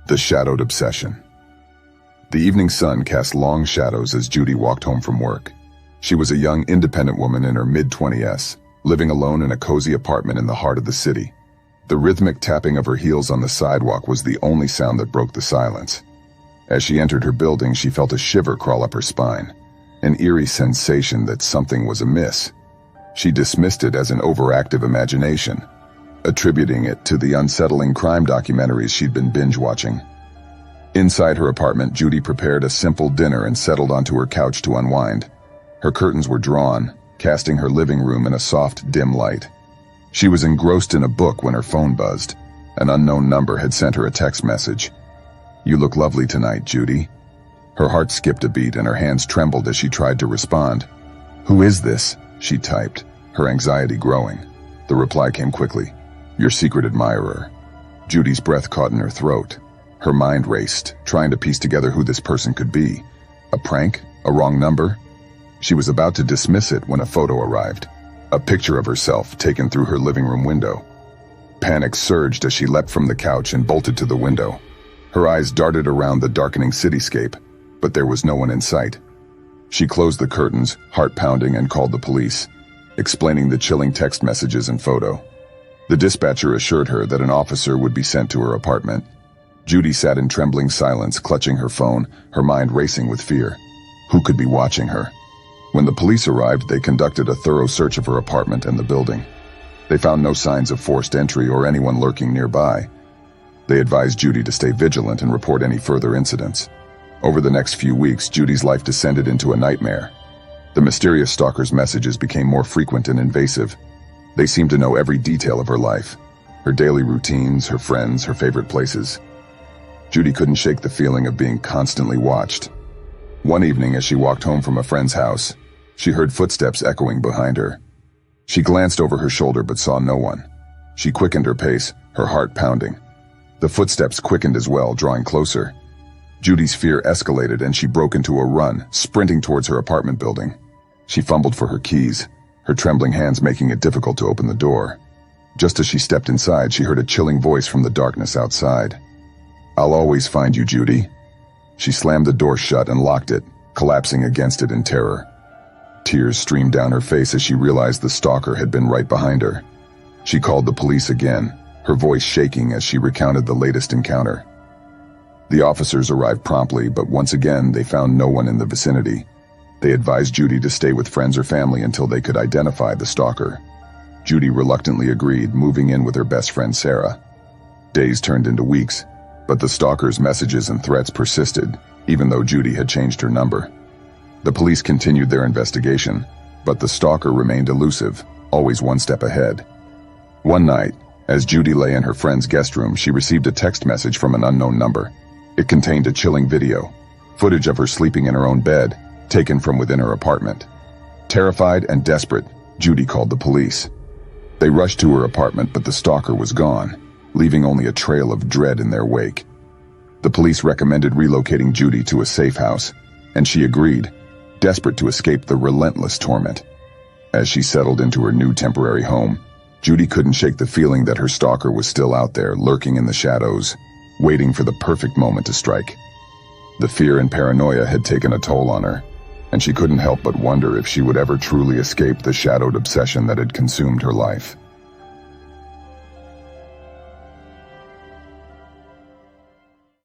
The shadowed obsession. The evening sun cast long shadows as Judy walked home from work. She was a young, independent woman in her mid-20s, living alone in a cozy apartment in the heart of the city. The rhythmic tapping of her heels on the sidewalk was the only sound that broke the silence. As she entered her building, she felt a shiver crawl up her spine, an eerie sensation that something was amiss. She dismissed it as an overactive imagination, attributing it to the unsettling crime documentaries she'd been binge-watching. Inside her apartment, Judy prepared a simple dinner and settled onto her couch to unwind. Her curtains were drawn, casting her living room in a soft, dim light. She was engrossed in a book when her phone buzzed. An unknown number had sent her a text message. "You look lovely tonight, Judy." Her heart skipped a beat and her hands trembled as she tried to respond. "Who is this?" she typed, her anxiety growing. The reply came quickly. "Your secret admirer." Judy's breath caught in her throat. Her mind raced, trying to piece together who this person could be. A prank? A wrong number? She was about to dismiss it when a photo arrived. A picture of herself taken through her living room window. Panic surged as she leapt from the couch and bolted to the window. Her eyes darted around the darkening cityscape, but there was no one in sight. She closed the curtains, heart pounding, and called the police, explaining the chilling text messages and photo. The dispatcher assured her that an officer would be sent to her apartment. Judy sat in trembling silence, clutching her phone, her mind racing with fear. Who could be watching her? When the police arrived, they conducted a thorough search of her apartment and the building. They found no signs of forced entry or anyone lurking nearby. They advised Judy to stay vigilant and report any further incidents. Over the next few weeks, Judy's life descended into a nightmare. The mysterious stalker's messages became more frequent and invasive. They seemed to know every detail of her life, her daily routines, her friends, her favorite places. Judy couldn't shake the feeling of being constantly watched. One evening, as she walked home from a friend's house, she heard footsteps echoing behind her. She glanced over her shoulder but saw no one. She quickened her pace, her heart pounding. The footsteps quickened as well, drawing closer. Judy's fear escalated and she broke into a run, sprinting towards her apartment building. She fumbled for her keys, her trembling hands making it difficult to open the door. Just as she stepped inside, she heard a chilling voice from the darkness outside. "I'll always find you, Judy." She slammed the door shut and locked it, collapsing against it in terror. Tears streamed down her face as she realized the stalker had been right behind her. She called the police again, her voice shaking as she recounted the latest encounter. The officers arrived promptly, but once again they found no one in the vicinity. They advised Judy to stay with friends or family until they could identify the stalker. Judy reluctantly agreed, moving in with her best friend Sarah. Days turned into weeks, but the stalker's messages and threats persisted, even though Judy had changed her number. The police continued their investigation, but the stalker remained elusive, always one step ahead. One night, as Judy lay in her friend's guest room, she received a text message from an unknown number. It contained a chilling video, footage of her sleeping in her own bed, taken from within her apartment. Terrified and desperate, Judy called the police. They rushed to her apartment, but the stalker was gone, leaving only a trail of dread in their wake. The police recommended relocating Judy to a safe house, and she agreed, desperate to escape the relentless torment. As she settled into her new temporary home, Judy couldn't shake the feeling that her stalker was still out there, lurking in the shadows, waiting for the perfect moment to strike. The fear and paranoia had taken a toll on her, and she couldn't help but wonder if she would ever truly escape the shadowed obsession that had consumed her life.